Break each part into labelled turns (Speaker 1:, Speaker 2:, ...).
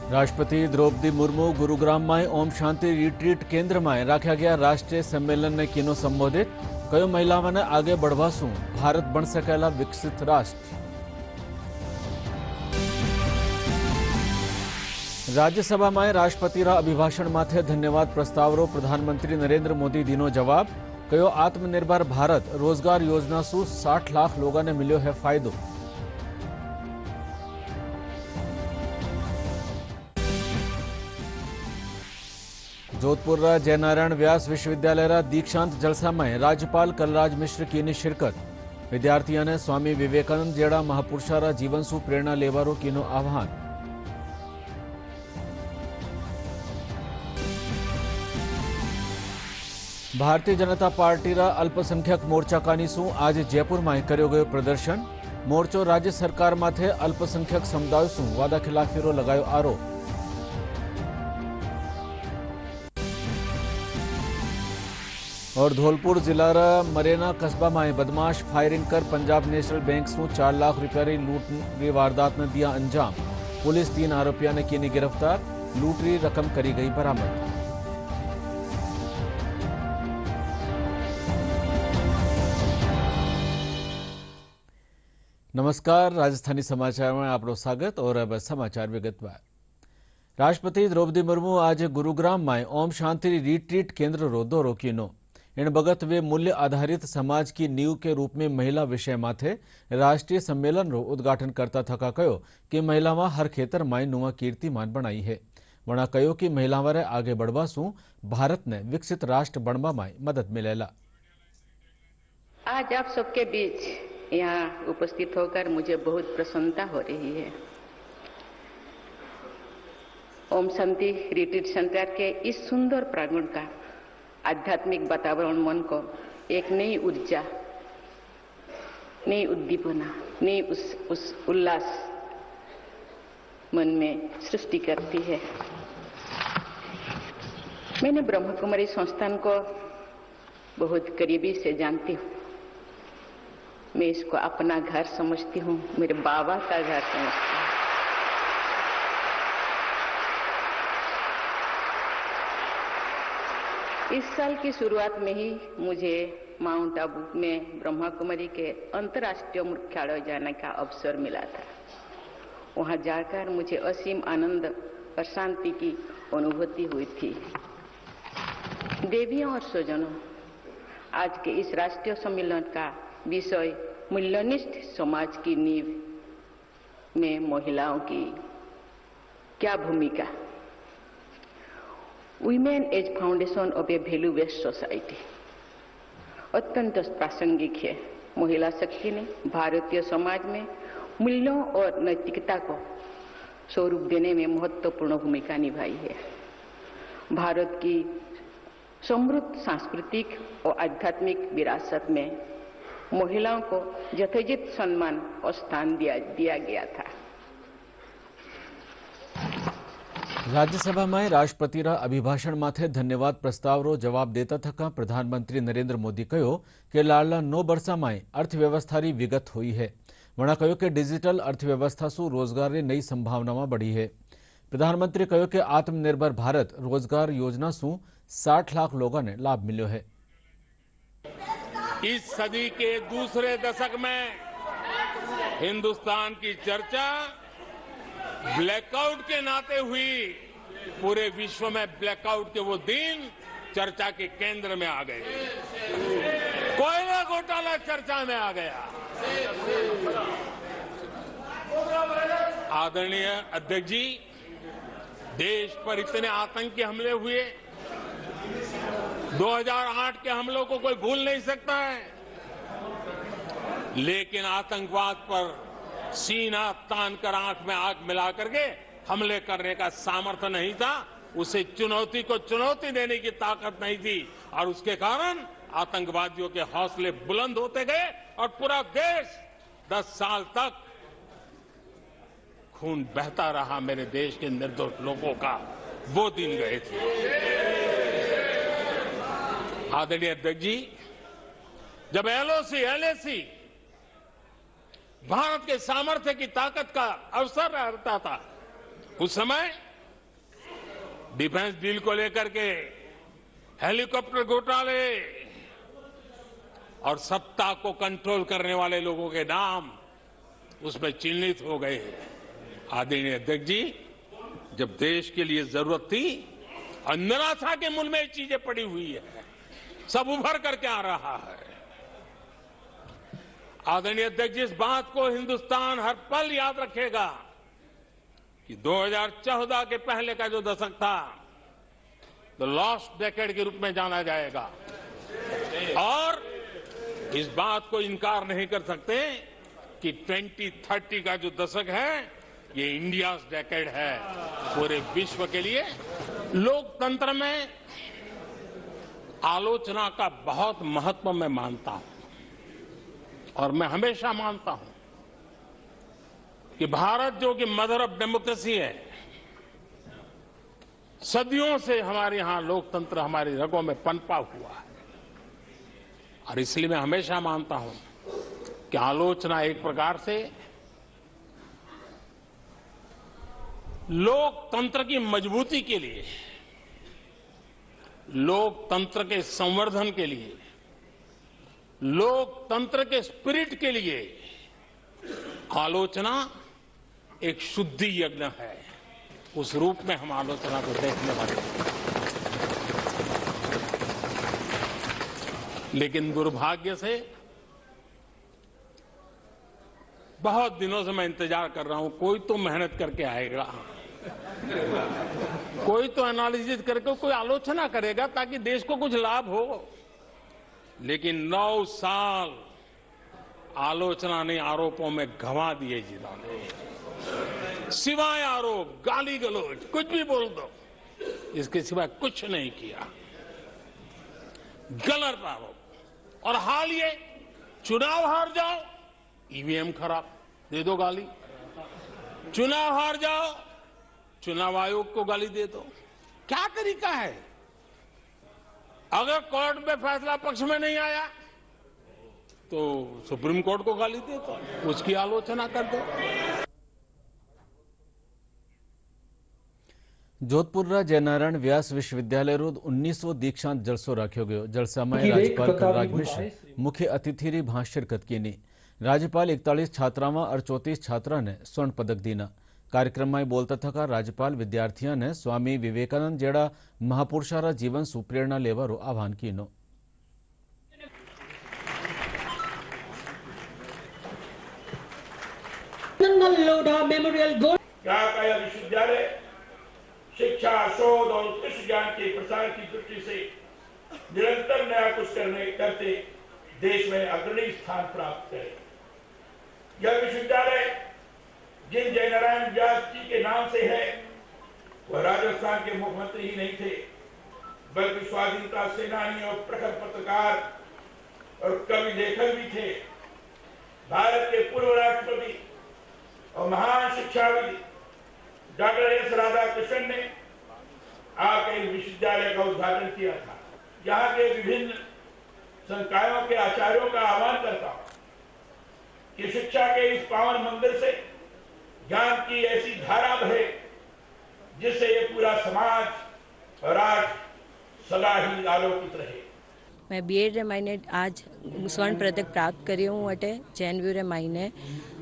Speaker 1: राष्ट्रपति द्रौपदी मुर्मू गुरुग्राम में ओम शांति रिट्रीट केन्द्र में राख्या गया राष्ट्रीय सम्मेलन ने कीनो संबोधित कयो महिलाओं ने आगे बढ़वाशू भारत बन सकेला विकसित राष्ट्र। राज्यसभा में राष्ट्रपति अभिभाषण माथे धन्यवाद प्रस्ताव प्रधानमंत्री नरेंद्र मोदी दीनो जवाब कयो आत्मनिर्भर भारत रोजगार योजना सु 60 लाख लोगों ने मिलो है फायदो। जोधपुर जयनारायण व्यास विश्वविद्यालय दीक्षांत जलसा में राज्यपाल कलराज मिश्र की शिरकत। विद्यार्थियों ने स्वामी विवेकानंद जेड़ा महापुरुषा जीवन सु प्रेरणा लेवारो कीनो आह्वान। भारतीय जनता पार्टी अल्पसंख्यक मोर्चा कानीसु आज जयपुर में कर्यो गयो प्रदर्शन। मोर्चो राज्य सरकार माथे अल्पसंख्यक समुदाय सु वादा खिलाफीरो लगायो आरोप। और धौलपुर जिला मरेना कस्बा में बदमाश फायरिंग कर पंजाब नेशनल बैंक सु 4 लाख रुपया री लूट री वारदात ने दिया अंजाम। पुलिस 3 आरोपियों ने की गिरफ्तार। लूट री रकम करी गई बरामद। नमस्कार, राजस्थानी समाचार में आपको स्वागत। और अब समाचार विगतवार। राष्ट्रपति द्रौपदी मुर्मू आज गुरुग्राम में ओम शांति रिट्रीट केन्द्र रो दौरो कीनो। इन बगत वे मूल्य आधारित समाज की नींव के रूप में महिला विषय माथे राष्ट्रीय सम्मेलन रो उद्घाटन करता थका कहो कि महिलावां हर खेतर में नुआ कीर्तिमान बनाई है। वणा कहो कि महिलावां आगे बढ़वा सु भारत ने विकसित राष्ट्र बनवा में मदद मिलेला।
Speaker 2: आज आप सबके बीच यहाँ उपस्थित होकर मुझे बहुत प्रसन्नता हो रही है। ओम शांति रिट्रीट सेंटर के इस सुंदर प्रांगण का आध्यात्मिक वातावरण मन को एक नई ऊर्जा, नई उद्दीपना, नई उस उल्लास मन में सृष्टि करती है। मैंने ब्रह्म कुमारी संस्थान को बहुत करीबी से जानती हूँ। मैं इसको अपना घर समझती हूँ, मेरे बाबा का घर समझती हूँ। इस साल की शुरुआत में ही मुझे माउंट आबू में ब्रह्मा कुमारी के अंतर्राष्ट्रीय मुख्यालय जाने का अवसर मिला था। वहां जाकर मुझे असीम आनंद और शांति की अनुभूति हुई थी। देवियों और स्वजनों, आज के इस राष्ट्रीय सम्मेलन का विषय मूल्यनिष्ठ समाज की नींव में महिलाओं की क्या भूमिका। Women as foundation of a value based society अत्यंत प्रासंगिक है। महिला शक्ति ने भारतीय समाज में मूल्यों और नैतिकता को स्वरूप देने में महत्वपूर्ण भूमिका निभाई है। भारत की समृद्ध सांस्कृतिक और आध्यात्मिक विरासत में महिलाओं को यथोचित सम्मान और स्थान दिया गया था।
Speaker 1: राज्यसभा में राष्ट्रपति अभिभाषण माथे धन्यवाद प्रस्ताव रो जवाब देता थका प्रधानमंत्री नरेंद्र मोदी कहो कि लाडला 9 वर्षा में अर्थव्यवस्था री विगत हुई है। वणा कहो कि डिजिटल अर्थव्यवस्था सु रोजगार री नई संभावना बढ़ी है। प्रधानमंत्री कहो कि आत्मनिर्भर भारत रोजगार योजना सु 60 लाख लोगों ने लाभ मिलो है।
Speaker 3: इस सदी के दूसरे दशक में हिंदुस्तान की चर्चा ब्लैकआउट के नाते हुई। पूरे विश्व में ब्लैकआउट के वो दिन चर्चा के केंद्र में आ गए। कोयला घोटाला चर्चा में आ गया। आदरणीय अध्यक्ष जी, देश पर इतने आतंकी हमले हुए। 2008 के हमलों को कोई भूल नहीं सकता है, लेकिन आतंकवाद पर सीना तान कर आंख में आंख मिला करके हमले करने का सामर्थ्य नहीं था। उसे चुनौती को चुनौती देने की ताकत नहीं थी और उसके कारण आतंकवादियों के हौसले बुलंद होते गए और पूरा देश 10 साल तक खून बहता रहा। मेरे देश के निर्दोष लोगों का वो दिन गए थे। आदरणीय अध्यक्ष जी, जब एलओसी भारत के सामर्थ्य की ताकत का अवसर रहता था, उस समय डिफेंस डील को लेकर के हेलीकॉप्टर घोटाले और सत्ता को कंट्रोल करने वाले लोगों के नाम उसमें चिन्हित हो गए। आदरणीय अध्यक्ष जी, जब देश के लिए जरूरत थी और निराशा के मूल में ये चीजें पड़ी हुई है, सब उभर करके आ रहा है। आदरणीय अध्यक्ष जी, इस बात को हिंदुस्तान हर पल याद रखेगा कि 2014 के पहले का जो दशक था, द लॉस्ट डेकेड के रूप में जाना जाएगा। और इस बात को इनकार नहीं कर सकते कि 2030 का जो दशक है, ये इंडिया डेकेड है पूरे विश्व के लिए। लोकतंत्र में आलोचना का बहुत महत्व मैं मानता हूं और मैं हमेशा मानता हूं कि भारत जो कि मदर ऑफ डेमोक्रेसी है, सदियों से हमारे यहां लोकतंत्र हमारी रगों में पनपा हुआ है। और इसलिए मैं हमेशा मानता हूं कि आलोचना एक प्रकार से लोकतंत्र की मजबूती के लिए, लोकतंत्र के संवर्धन के लिए, लोकतंत्र के स्पिरिट के लिए आलोचना एक शुद्धि यज्ञ है। उस रूप में हम आलोचना को देखने वाले हैं। लेकिन दुर्भाग्य से बहुत दिनों से मैं इंतजार कर रहा हूं, कोई तो मेहनत करके आएगा, कोई तो एनालिसिस करके कोई आलोचना करेगा ताकि देश को कुछ लाभ हो। लेकिन 9 साल आलोचना ने आरोपों में गंवा दिए जिन्होंने, सिवाय आरोप, गाली गलौज, कुछ भी बोल दो, इसके सिवाय कुछ नहीं किया। गलत आरोप। और हाल ये चुनाव हार जाओ, ईवीएम खराब, दे दो गाली। चुनाव हार जाओ, चुनाव आयोग को गाली दे दो। क्या तरीका है? अगर कोर्ट में फैसला पक्ष में नहीं आया तो सुप्रीम कोर्ट को गाली दे दो, उसकी आलोचना कर दो।
Speaker 1: जोधपुर जयनारायण व्यास विश्वविद्यालय रोज 19वीं दीक्षांत जलसो राख्यो गयो। जलसामां राज्यपाल कलराज मिश्र मुख्य अतिथि भाग शिरकत कीनी। राज्यपाल 41 छात्रावां और 34 छात्रा ने स्वर्ण पदक दीना। कार्यक्रम में बोलता थका राज्यपाल विद्यार्थियों ने स्वामी विवेकानंद जेड़ा महापुरुषारा जीवन सुप्रेरणा लेवारो आह्वान कीनो।
Speaker 4: क्या विश्वविद्यालय शिक्षा, शोध और उत्कृष्ट ज्ञान के प्रसार की दृष्टि से निरंतर नया कुछ करते देश में अग्रणी स्थान प्राप्त करे। यह विश्वविद्यालय जिन जयनारायण व्यास जी के नाम से है, वह राजस्थान के मुख्यमंत्री ही नहीं थे, बल्कि स्वाधीनता सेनानी और प्रखर पत्रकार और कवि लेखक भी थे। भारत के पूर्व राष्ट्रपति और महान शिक्षाविद डॉक्टर एस राधाकृष्णन ने आकर इस विश्वविद्यालय का उद्घाटन किया था। यहाँ के विभिन्न संकायों के आचार्यों का आह्वान करता हूं कि शिक्षा के इस पावन मंदिर से ज्ञान की ऐसी धारा बहे जिससे ये पूरा समाज और राष्ट्र सदा ही आलोकित रहे।
Speaker 5: मैं बीएड रे महीने आज स्वर्ण पदक प्राप्त करी हूँ अटे जनवरी रे महीने,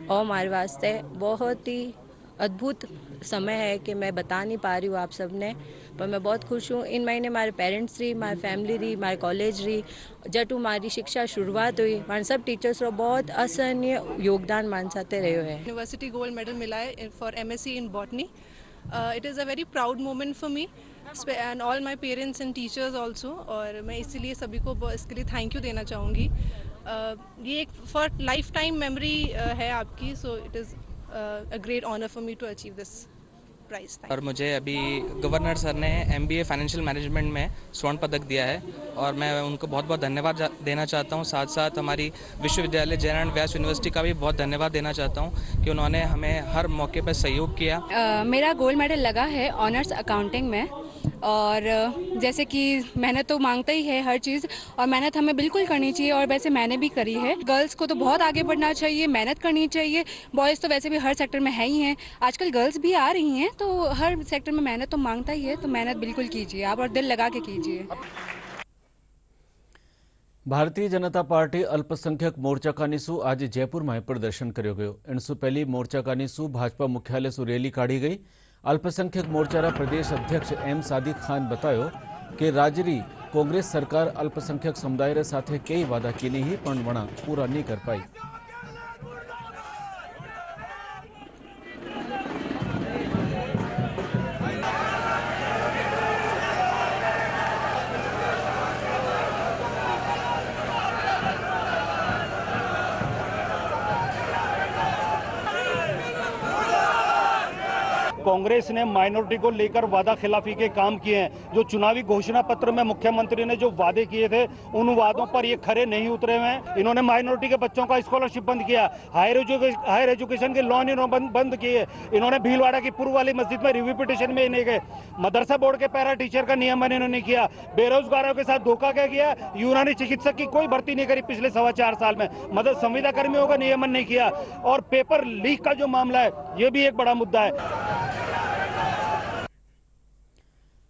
Speaker 5: और हमारे वास्ते बहुत ही अद्भुत समय है कि मैं बता नहीं पा रही हूँ आप सबने, पर मैं बहुत खुश हूँ। इन महीने हमारे पेरेंट्स रही, हमारी फैमिली रही, हमारे कॉलेज रही, जटू हमारी शिक्षा शुरुआत हुई, हमारे सब टीचर्स रो बहुत असहनीय योगदान मान साथे रहे है।
Speaker 6: यूनिवर्सिटी गोल्ड मेडल मिला है for MSc in botany. It is a very proud moment for me and all my parents and teachers also, और मैं इसीलिए सभी को इसके लिए थैंक यू देना चाहूँगी। ये एक फॉर लाइफ टाइम मेमोरी है आपकी, so it is a great honor for me to achieve this prize.
Speaker 7: और मुझे अभी गवर्नर सर ने MBA फाइनेंशियल मैनेजमेंट में स्वर्ण पदक दिया है और मैं उनको बहुत बहुत धन्यवाद देना चाहता हूँ। साथ साथ हमारी विश्वविद्यालय जयनारायण व्यास यूनिवर्सिटी का भी बहुत धन्यवाद देना चाहता हूँ कि उन्होंने हमें हर मौके पर सहयोग किया।
Speaker 8: मेरा गोल्ड मेडल लगा है ऑनर्स अकाउंटिंग में। और जैसे कि मेहनत तो मांगता ही है हर चीज़, और मेहनत हमें बिल्कुल करनी चाहिए, और वैसे मैंने भी करी है। गर्ल्स को तो बहुत आगे बढ़ना चाहिए, मेहनत करनी चाहिए। बॉयज़ तो वैसे भी हर सेक्टर में है ही हैं, आजकल गर्ल्स भी आ रही हैं, तो हर सेक्टर में मेहनत तो मांगता ही है, तो मेहनत बिल्कुल कीजिए आप, और दिल लगा के कीजिए।
Speaker 1: भारतीय जनता पार्टी अल्पसंख्यक मोर्चा कानीसु आज जयपुर में प्रदर्शन कर्यो गयो। एनसु पहली मोर्चा कानीसु भाजपा मुख्यालय सु रैली काढ़ी गई। अल्पसंख्यक मोर्चारा प्रदेश अध्यक्ष एम सादिक खान बतायो कि राज्यरी कांग्रेस सरकार अल्पसंख्यक समुदाय साथे कई वादा कीनी ही पण वणा पूरा नहीं कर पाई।
Speaker 9: कांग्रेस ने माइनॉरिटी को लेकर वादा खिलाफी के काम किए हैं। जो चुनावी घोषणा पत्र में मुख्यमंत्री ने जो वादे किए थे, उन वादों पर ये खरे नहीं उतरे हुए हैं। इन्होंने माइनॉरिटी के बच्चों का स्कॉलरशिप बंद किया, हायर एजुकेशन के लोन इन्होंने बंद किए। इन्होंने भीलवाड़ा की पूर्व वाली मस्जिद में रिव्यू पिटीशन में नहीं गए। मदरसा बोर्ड के पैरा टीचर का नियमन इन्होंने किया। बेरोजगारों के साथ धोखा क्या किया, यूनानी चिकित्सक की कोई भर्ती नहीं करी पिछले 4.25 साल में। मदद संविदा कर्मियों का नियमन नहीं किया, और पेपर लीक का जो मामला है, ये भी एक बड़ा मुद्दा है।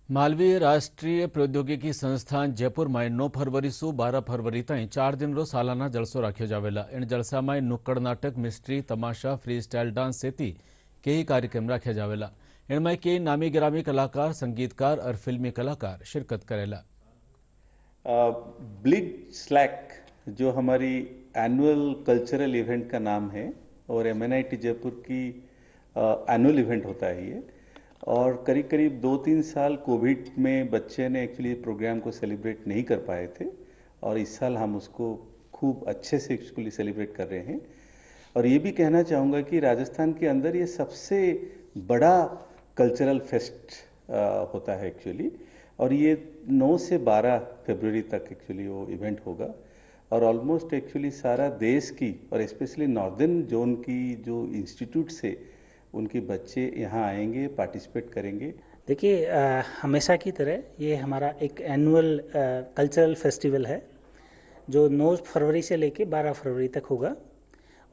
Speaker 1: मालवीय राष्ट्रीय प्रौद्योगिकी संस्थान जयपुर में 9 फरवरी सु 12 फरवरी ताई 4 दिन रो सालाना जलसो राख्यो जावेला। इन जलसा में नुक्कड़ नाटक, मिस्ट्री, तमाशा, फ्री स्टाइल डांस सेती कई कार्यक्रम राख्या जावेला। इनमें कई नामी गिरामी कलाकार, संगीतकार और फिल्मी कलाकार शिरकत करेला।
Speaker 10: ब्लिड स्लैक जो हमारी एनुअल कल्चरल इवेंट का नाम है, और MNIT जयपुर की एनुअल इवेंट होता है ये। और करीब करीब 2-3 साल कोविड में बच्चे ने एक्चुअली प्रोग्राम को सेलिब्रेट नहीं कर पाए थे, और इस साल हम उसको खूब अच्छे से एक्चुअली सेलिब्रेट कर रहे हैं। और ये भी कहना चाहूँगा कि राजस्थान के अंदर ये सबसे बड़ा कल्चरल फेस्ट होता है एक्चुअली, और ये 9 से 12 फरवरी तक एक्चुअली वो इवेंट होगा। और ऑलमोस्ट एक्चुअली सारा देश की और स्पेशली नॉर्दर्न जोन की जो इंस्टीट्यूट से उनके बच्चे यहाँ आएंगे, पार्टिसिपेट करेंगे।
Speaker 11: देखिए, हमेशा की तरह ये हमारा एक एनुअल कल्चरल फेस्टिवल है जो 9 फरवरी से लेके 12 फरवरी तक होगा।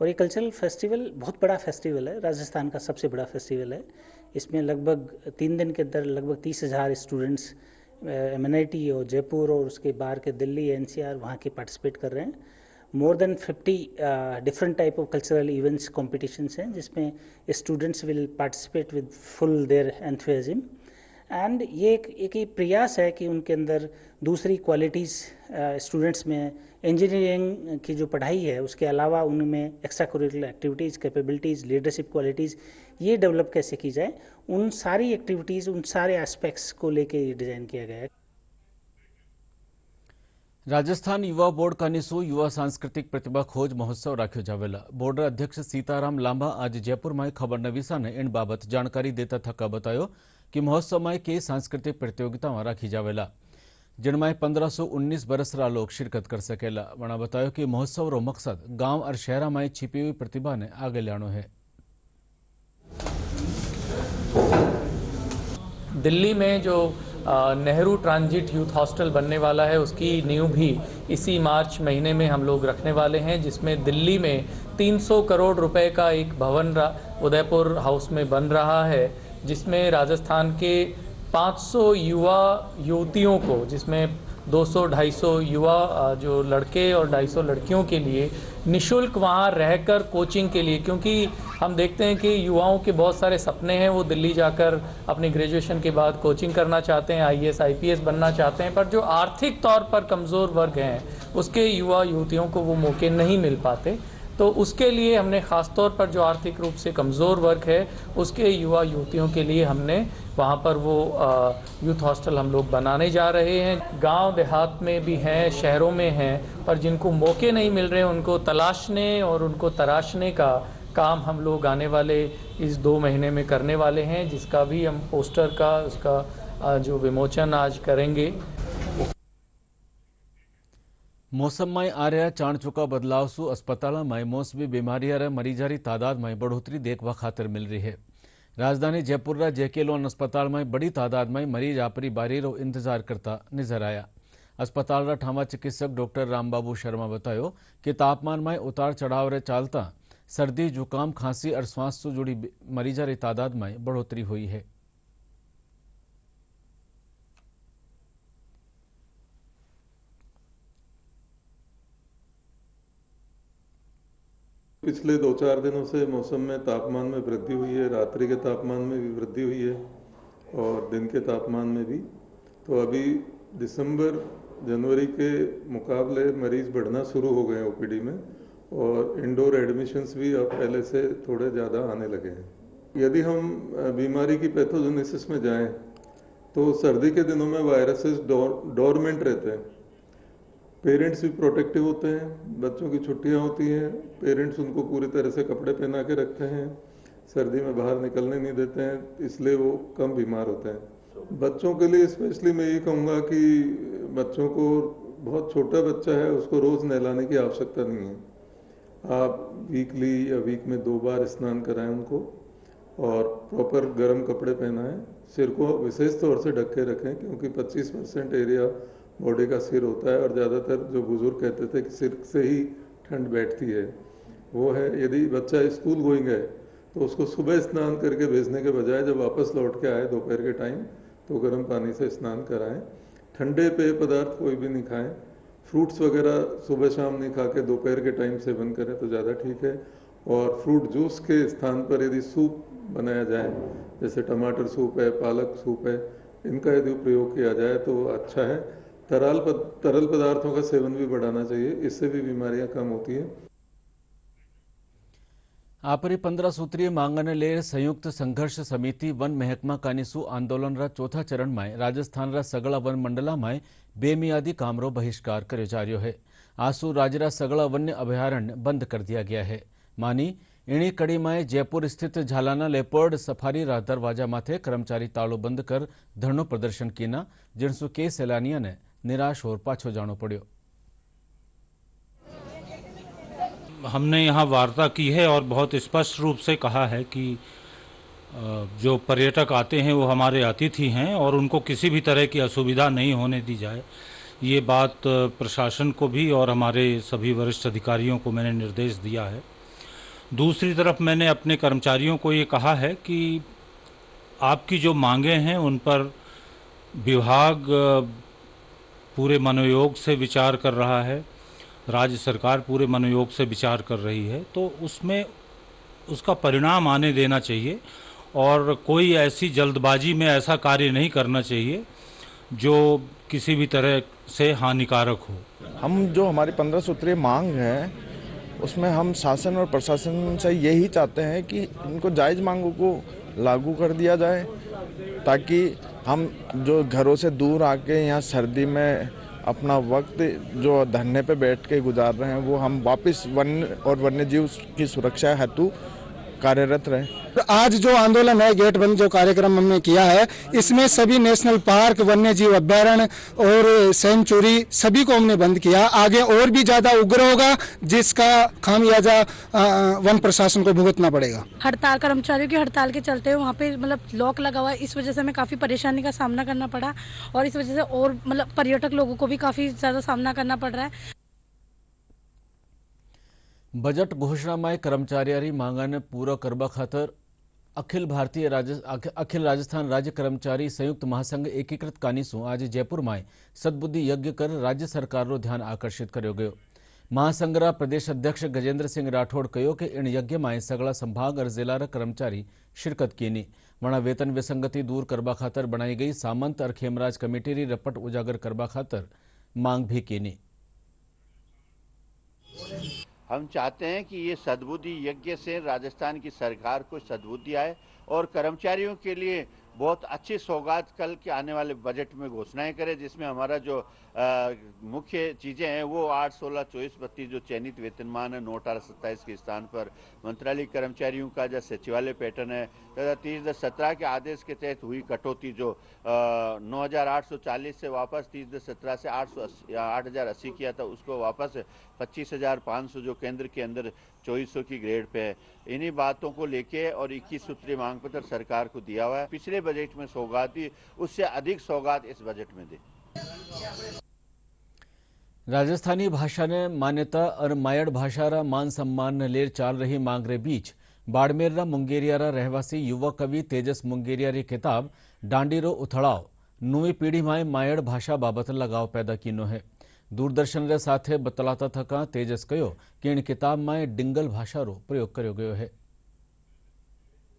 Speaker 11: और ये कल्चरल फेस्टिवल बहुत बड़ा फेस्टिवल है, राजस्थान का सबसे बड़ा फेस्टिवल है। इसमें लगभग 3 दिन के अंदर लगभग 30,000 स्टूडेंट्स MNIT और जयपुर और उसके बाहर के दिल्ली, NCR वहाँ के पार्टिसिपेट कर रहे हैं। More than 50 different type of cultural events competitions हैं, जिसमें students will participate with full their enthusiasm. एंड ये एक प्रयास है कि उनके अंदर दूसरी क्वालिटीज़, स्टूडेंट्स में इंजीनियरिंग की जो पढ़ाई है उसके अलावा उनमें extra curricular activities, capabilities, leadership qualities ये डेवलप कैसे की जाए, उन सारी एक्टिविटीज़, उन सारे एस्पेक्ट्स को लेके ये डिज़ाइन किया गया है।
Speaker 1: राजस्थान युवा बोर्ड कानीसु युवा सांस्कृतिक प्रतिभा खोज महोत्सव राख्यो जावेला। बोर्ड अध्यक्ष सीताराम लांबा आज जयपुर में खबर नवीसा ने इन बाबत जानकारी देता थका बतायो कि महोत्सव में कई सांस्कृतिक प्रतियोगिताओं राखी जावेला, जिनमें 1519 बरसरा लोग शिरकत कर सकेला। वणा बतायो कि महोत्सव रो मकसद गांव और शहर में छिपी हुई प्रतिभा ने आगे लानो है।
Speaker 12: दिल्ली में जो नेहरू ट्रांजिट यूथ हॉस्टल बनने वाला है, उसकी नींव भी इसी मार्च महीने में हम लोग रखने वाले हैं, जिसमें दिल्ली में 300 करोड़ रुपए का एक भवन उदयपुर हाउस में बन रहा है, जिसमें राजस्थान के 500 युवा युवतियों को, जिसमें 200-250 युवा जो लड़के और 250 लड़कियों के लिए निशुल्क वहाँ रहकर कोचिंग के लिए, क्योंकि हम देखते हैं कि युवाओं के बहुत सारे सपने हैं, वो दिल्ली जाकर अपनी ग्रेजुएशन के बाद कोचिंग करना चाहते हैं, IAS IPS बनना चाहते हैं, पर जो आर्थिक तौर पर कमज़ोर वर्ग हैं उसके युवा युवतियों को वो मौके नहीं मिल पाते। तो उसके लिए हमने ख़ास तौर पर जो आर्थिक रूप से कमज़ोर वर्ग है उसके युवा युवतियों के लिए हमने वहाँ पर वो यूथ हॉस्टल हम लोग बनाने जा रहे हैं। गांव देहात में भी हैं, शहरों में हैं, पर जिनको मौके नहीं मिल रहे उनको तलाशने और उनको तराशने का काम हम लोग आने वाले इस 2 महीने में करने वाले हैं, जिसका भी हम पोस्टर का उसका जो विमोचन आज करेंगे।
Speaker 1: मौसम में आ रहा चाणचुका बदलाव सु अस्पताल में मौसमी बीमारी और मरीजा की तादाद में बढ़ोतरी देखवा खातर मिल रही है। राजधानी जयपुर जेके लोन अस्पताल में बड़ी तादाद में मरीज आपरी बारीरो इंतजार करता नजर आया। अस्पताल ठामा चिकित्सक डॉक्टर रामबाबू शर्मा बतायो कि तापमान में उतार चढ़ाव रे चालता सर्दी जुकाम खांसी और श्वास से जुड़ी मरीजा री तादाद में बढ़ोतरी हुई है।
Speaker 13: पिछले 2-4 दिनों से मौसम में तापमान में वृद्धि हुई है, रात्रि के तापमान में भी वृद्धि हुई है और दिन के तापमान में भी। तो अभी दिसंबर जनवरी के मुकाबले मरीज बढ़ना शुरू हो गए हैं ओपीडी में और इंडोर एडमिशन्स भी अब पहले से थोड़े ज़्यादा आने लगे हैं। यदि हम बीमारी की पैथोजेनेसिस में जाएं तो सर्दी के दिनों में वायरसेस डोरमेंट रहते हैं, पेरेंट्स भी प्रोटेक्टिव होते हैं, बच्चों की छुट्टियां होती हैं, पेरेंट्स उनको पूरी तरह से कपड़े पहना के रखते हैं, सर्दी में बाहर निकलने नहीं देते हैं, इसलिए वो कम बीमार होते हैं। बच्चों के लिए स्पेशली मैं ये कहूँगा कि बच्चों को, बहुत छोटा बच्चा है उसको रोज़ नहलाने की आवश्यकता नहीं है। आप वीकली या वीक में 2 बार स्नान कराएं उनको और प्रॉपर गर्म कपड़े पहनाएं, सिर को विशेष तौर से ढक के रखें क्योंकि 25% एरिया बॉडी का सिर होता है और ज़्यादातर जो बुजुर्ग कहते थे कि सिर से ही ठंड बैठती है वो है। यदि बच्चा स्कूल गोइंग है तो उसको सुबह स्नान करके भेजने के बजाय जब वापस लौट के आए दोपहर के टाइम तो गर्म पानी से स्नान कराएं। ठंडे पेय पदार्थ कोई भी नहीं खाएं, फ्रूट्स वगैरह सुबह शाम नहीं खा के दोपहर के टाइम सेवन करें तो ज़्यादा ठीक है। और फ्रूट जूस के स्थान पर यदि सूप बनाया जाए, जैसे टमाटर सूप है, पालक सूप है, इनका यदि प्रयोग किया जाए तो अच्छा है। तरल पदार्थों का सेवन भी बढ़ाना चाहिए, इससे भी बीमारियां कम होती हैं।
Speaker 1: आपरी 15 सूत्रीय मांगने ले संयुक्त संघर्ष समिति वन महकमा कानीसु आंदोलन रा चौथा चरण में राजस्थान रा सगला वन मंडला में बेमियादी कामरो बहिष्कार कर्यो जा रह्यो है। आसु राज्य रा सगला वन्य अभयारण्य बंद कर दिया गया है। मानी इणी कड़ी में जयपुर स्थित झालाना लेपर्ड सफारी रा दरवाजा माथे कर्मचारी तालो बंद कर धरनो प्रदर्शन कीना, जिनसु के सैलानिया ने निराश और पाछो जानो पड़ो।
Speaker 14: हमने यहाँ वार्ता की है और बहुत स्पष्ट रूप से कहा है कि जो पर्यटक आते हैं वो हमारे अतिथि हैं और उनको किसी भी तरह की असुविधा नहीं होने दी जाए। ये बात प्रशासन को भी और हमारे सभी वरिष्ठ अधिकारियों को मैंने निर्देश दिया है। दूसरी तरफ मैंने अपने कर्मचारियों को ये कहा है कि आपकी जो मांगें हैं उन पर विभाग पूरे मनोयोग से विचार कर रहा है, राज्य सरकार पूरे मनोयोग से विचार कर रही है, तो उसमें उसका परिणाम आने देना चाहिए और कोई ऐसी जल्दबाजी में ऐसा कार्य नहीं करना चाहिए जो किसी भी तरह से हानिकारक हो।
Speaker 15: हम जो हमारी 15 सूत्रीय मांग है उसमें हम शासन और प्रशासन से यही चाहते हैं कि इनको जायज़ मांगों को लागू कर दिया जाए ताकि हम जो घरों से दूर आके यहाँ सर्दी में अपना वक्त जो धरने पे बैठ के गुजार रहे हैं वो हम वापस वन्य और वन्य जीव की सुरक्षा हेतु कार्यरत रहे।
Speaker 16: आज जो आंदोलन है गेट बंद जो कार्यक्रम हमने किया है इसमें सभी नेशनल पार्क, वन्य जीव अभ्यारण्य और सेंचुरी सभी को हमने बंद किया। आगे और भी ज्यादा उग्र होगा जिसका खामियाजा वन प्रशासन को भुगतना पड़ेगा।
Speaker 17: हड़ताल, कर्मचारियों की हड़ताल के चलते वहाँ पे मतलब लॉक लगा हुआ है, इस वजह से हमें काफी परेशानी का सामना करना पड़ा और इस वजह से और मतलब पर्यटक लोगों को भी काफी ज्यादा सामना करना पड़ रहा है।
Speaker 1: बजट घोषणा में कर्मचारी मांगने पूरा करवा खातर अखिल राजस्थान राज्य कर्मचारी संयुक्त महासंघ एकीकृत कानीसु आज जयपुर में सद्बुद्धि यज्ञ कर राज्य सरकार रो ध्यान आकर्षित कर्यो गयो। महासंघ रा प्रदेश अध्यक्ष गजेंद्र सिंह राठौड़ कहो कि इन यज्ञ में सगला संभाग और जिला रा कर्मचारी शिरकत कीनी। वणा वेतन विसंगति दूर करवा खातर बनाई गई सामंत और खेमराज कमेटी री रपट उजागर करवा खातर मांग भी कीनी।
Speaker 18: हम चाहते हैं कि ये सद्बुद्धि यज्ञ से राजस्थान की सरकार को सद्बुद्धि आए और कर्मचारियों के लिए बहुत अच्छी सौगात कल के आने वाले बजट में घोषणाएं करे, जिसमें हमारा जो मुख्य चीज़ें हैं वो 8, 16, 24, 32 जो चयनित वेतनमान है 9, 18, 27 के स्थान पर मंत्रालय कर्मचारियों का जो सचिवालय पैटर्न है तथा 30/17 के आदेश के तहत हुई कटौती जो 9,840 से वापस 30/17 से 8,080 किया था उसको वापस 25,500 जो केंद्र के अंदर 2400 की ग्रेड पे है। इन्हीं बातों को लेके और 21 सूत्री मांग पत्र सरकार को दिया हुआ है। पिछले बजट में सौगात दी, उससे अधिक सौगात इस बजट में दी।
Speaker 1: राजस्थानी भाषा ने मान्यता और मायड़ भाषा मान सम्मान ने लेर चाल रही मांग रे बीच बाड़मेर मुंगेरिया रहवासी युवा कवि तेजस मुंगेरिया री किताब डांडीरो उथड़ाव नवी पीढ़ी में मायड़ भाषा बाबत लगाव पैदा कीनो है। दूरदर्शन रे साथे बतलाता थका तेजस कहो कि इन किताब में डिंगल भाषा रो प्रयोग करो गयो है।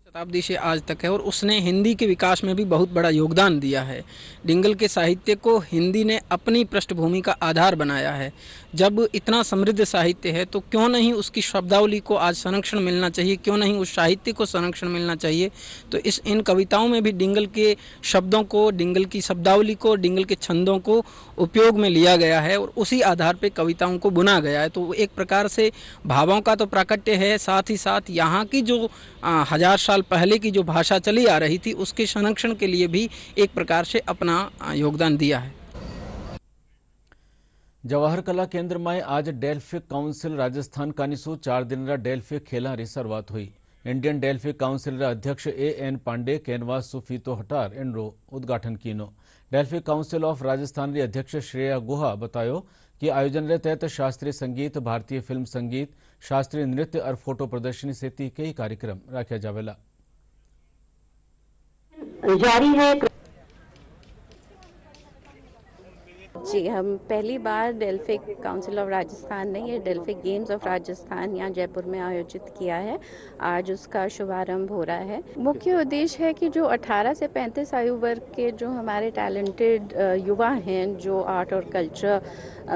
Speaker 19: शताब्दी से आज तक है और उसने हिंदी के विकास में भी बहुत बड़ा योगदान दिया है। डिंगल के साहित्य को हिंदी ने अपनी पृष्ठभूमि का आधार बनाया है। जब इतना समृद्ध साहित्य है तो क्यों नहीं उसकी शब्दावली को आज संरक्षण मिलना चाहिए, क्यों नहीं उस साहित्य को संरक्षण मिलना चाहिए। तो इन कविताओं में भी डिंगल के शब्दों को, डिंगल की शब्दावली को, डिंगल के छंदों को उपयोग में लिया गया है और उसी आधार पर कविताओं को बुना गया है। तो एक प्रकार से भावों का तो प्राकट्य है, साथ ही साथ यहाँ की जो 1000 साल पहले की जो भाषा चली आ रही थी उसके संरक्षण के लिए भी एक प्रकार से अपना योगदान दिया है।
Speaker 1: जवाहर कला केंद्र में आज डेल्फिक काउंसिल राजस्थान कानिसु 4 दिन डेल्फिक खेला री शुरुआत हुई। इंडियन डेल्फिक काउंसिल अध्यक्ष AN पांडे कैनवास सुफीतो हटार इनरो उद्घाटन कीनो। डेल्फिक काउंसिल ऑफ राजस्थान री अध्यक्ष श्रेया गुहा बतायो कि आयोजन रे तहत शास्त्रीय संगीत, भारतीय फिल्म संगीत, शास्त्रीय नृत्य और फोटो प्रदर्शनी सहित कई कार्यक्रम रखा जावेला
Speaker 20: जारी है। जी, हम पहली बार डेल्फिक काउंसिल ऑफ राजस्थान ने ये डेल्फिक गेम्स ऑफ राजस्थान यहाँ जयपुर में आयोजित किया है। आज उसका शुभारंभ हो रहा है। मुख्य उद्देश्य है कि जो 18 से 35 आयु वर्ग के जो हमारे टैलेंटेड युवा हैं, जो आर्ट और कल्चर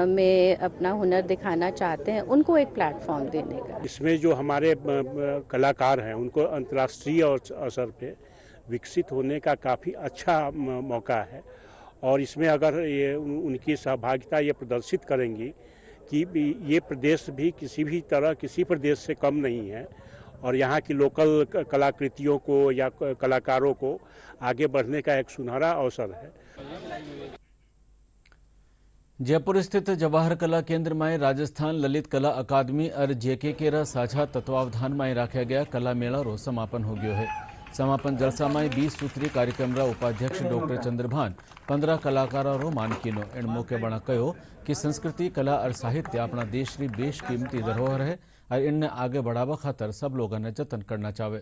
Speaker 20: में अपना हुनर दिखाना चाहते हैं, उनको एक प्लेटफॉर्म देने का।
Speaker 9: इसमें जो हमारे कलाकार हैं उनको अंतर्राष्ट्रीय असर पे विकसित होने का काफ़ी अच्छा मौका है और इसमें अगर ये उनकी सहभागिता ये प्रदर्शित करेंगी कि ये प्रदेश भी किसी भी तरह किसी प्रदेश से कम नहीं है और यहाँ की लोकल कलाकृतियों को या कलाकारों को आगे बढ़ने का एक सुनहरा अवसर है।
Speaker 1: जयपुर स्थित जवाहर कला केंद्र में राजस्थान ललित कला अकादमी और JK के साझा तत्वावधान में रखा गया कला मेला रो समापन हो गयो है। समापन जलसा में 20 सूत्री कार्यक्रम उपाध्यक्ष डॉक्टर चंद्रभान 15 कलाकारों मान कीनो। इन मौके बना कहो कि संस्कृति, कला और साहित्य अपना देश की बेशकीमती धरोहर है और इनने आगे बढ़ावा खातर सब लोगों ने जतन करना चाहे।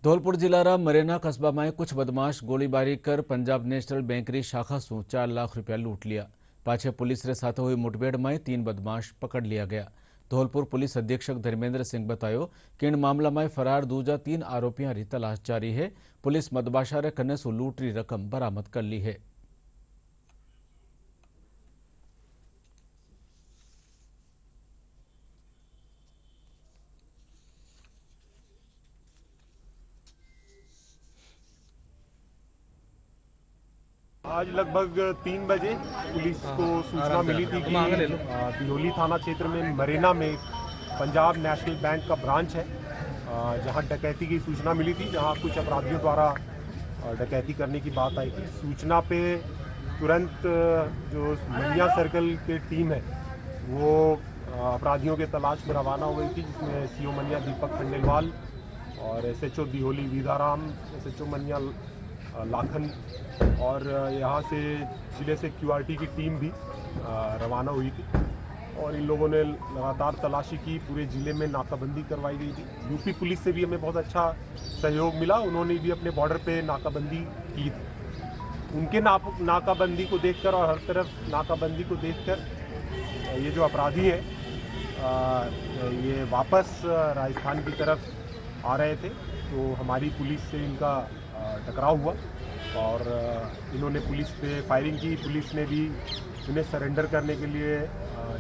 Speaker 1: धौलपुर जिला मरेना कस्बा में कुछ बदमाश गोलीबारी कर पंजाब नेशनल बैंक की शाखा से 4 लाख रुपया लूट लिया। पाछे पुलिस रे साथ हुई मुठभेड़ में 3 बदमाश पकड़ लिया गया। धौलपुर पुलिस अधीक्षक धर्मेंद्र सिंह बतायो कि इन मामला में फरार दूजा 3 आरोपियों की तलाश जारी है। पुलिस मदबाशा रे कन्ने सु लूटरी रकम बरामद कर ली है।
Speaker 9: आज लगभग 3 बजे पुलिस को सूचना मिली थी कि दिहोली थाना क्षेत्र में मरेना में पंजाब नेशनल बैंक का ब्रांच है, जहां डकैती की सूचना मिली थी, जहां कुछ अपराधियों द्वारा डकैती करने की बात आई थी। सूचना पे तुरंत जो मनिया सर्कल की टीम है वो अपराधियों के तलाश में रवाना हो गई थी, जिसमें CO मनिया दीपक खंडेलवाल और SHO दिहोली वीदाराम, SHO मनिया लाखन और यहाँ से जिले से QRT की टीम भी रवाना हुई थी और इन लोगों ने लगातार तलाशी की। पूरे ज़िले में नाकाबंदी करवाई गई थी। यूपी पुलिस से भी हमें बहुत अच्छा सहयोग मिला, उन्होंने भी अपने बॉर्डर पे नाकाबंदी की थी। उनके नाकाबंदी को देखकर और हर तरफ नाकाबंदी को देखकर ये जो अपराधी हैं ये वापस राजस्थान की तरफ आ रहे थे, तो हमारी पुलिस से इनका टकराव हुआ और इन्होंने पुलिस पे फायरिंग की। पुलिस ने भी उन्हें सरेंडर करने के लिए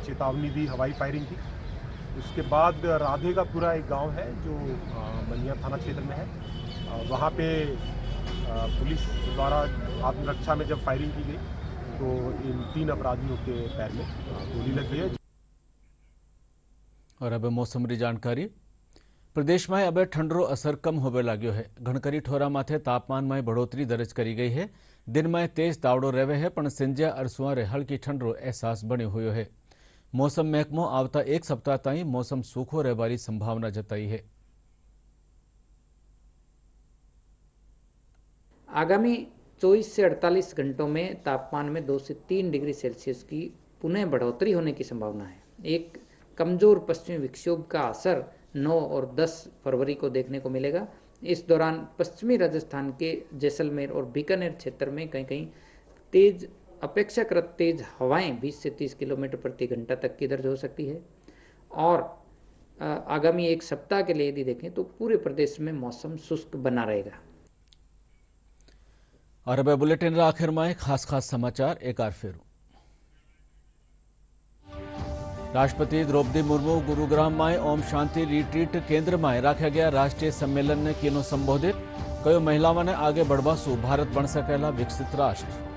Speaker 9: चेतावनी दी, हवाई फायरिंग की। उसके बाद राधे का पूरा एक गांव है जो मनिया थाना क्षेत्र में है, वहाँ पे
Speaker 21: पुलिस द्वारा आत्मरक्षा में जब फायरिंग की गई तो इन 3 अपराधियों के पैर में गोली लग गई है।
Speaker 1: और अब मौसम री जानकारी। प्रदेश में अब ठंडरो असर कम होवे लाग्यो है। घणकरी ठोरा माथे तापमान में बढ़ोतरी दर्ज करी गई है। दिन में तेज तावड़ो रहे है पण संजा और सुवारे हल्की ठंडरो एहसास बन्यो हुयो है। मौसम महकमो आवता एक सप्ताह ताईं मौसम सूखो रहेवानी संभावना जताई है।
Speaker 22: आगामी 24 से 48 घंटों में तापमान में 2 से 3 डिग्री सेल्सियस की पुनः बढ़ोतरी होने की संभावना है। एक कमजोर पश्चिमी विक्षोभ का असर 9 और 10 फरवरी को देखने को मिलेगा। इस दौरान पश्चिमी राजस्थान के जैसलमेर और बीकानेर क्षेत्र में कहीं कहीं अपेक्षाकृत तेज हवाएं 20 से 30 किलोमीटर प्रति घंटा तक की दर्ज हो सकती है। और आगामी एक सप्ताह के लिए यदि देखें तो पूरे प्रदेश में मौसम शुष्क बना रहेगा।
Speaker 1: और अब बुलेटिन आखिर में खास समाचार एक बार फिर। राष्ट्रपति द्रौपदी मुर्मू गुरुग्राम में ओम शांति रिट्रीट केंद्र में रखा गया राष्ट्रीय सम्मेलन ने किया संबोधित। कयो महिलाओं ने आगे बढ़वा सु भारत बन सकेला विकसित राष्ट्र।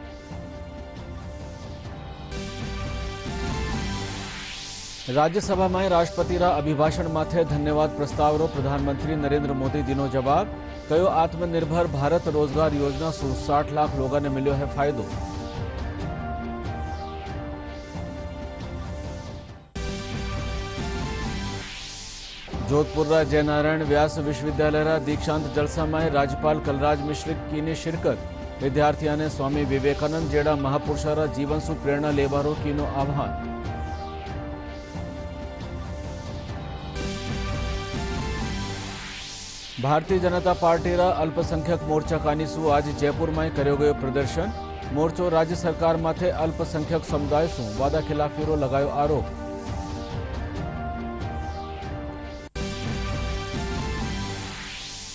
Speaker 1: राज्यसभा में राष्ट्रपति रा अभिभाषण माथे धन्यवाद प्रस्ताव रो प्रधानमंत्री नरेंद्र मोदी दिनो जवाब। कयो आत्मनिर्भर भारत रोजगार योजना सु 60 लाख लोगों ने मिलो है फायदो। जोधपुर जयनारायण व्यास विश्वविद्यालय रा दीक्षांत जलसा में राज्यपाल कलराज मिश्र की शिरकत। विद्यार्थियों ने स्वामी विवेकानंद जेड़ा महापुरुषा रा जीवन सु प्रेरणा लेवारो कीनो आह्वान। भारतीय जनता पार्टी रा अल्पसंख्यक मोर्चा कानीसु आज जयपुर में कर्यो गयो प्रदर्शन। मोर्चो राज्य सरकार माथे अल्पसंख्यक समुदाय सु वादा खिलाफीरो लगायो आरोप।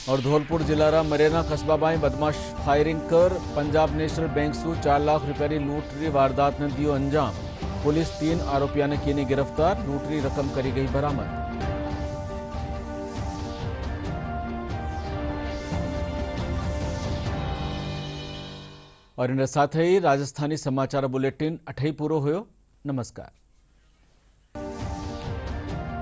Speaker 1: और धौलपुर जिला रा मरेना कस्बा में बदमाश फायरिंग कर पंजाब नेशनल बैंक सु 4 लाख रुपया की लूटरी वारदात ने दियो अंजाम। पुलिस 3 आरोपियों ने की गिरफ्तार। लूटरी रकम करी गई बरामद। और इन साथ ही राजस्थानी समाचार बुलेटिन अठई पूरो हुयो। नमस्कार।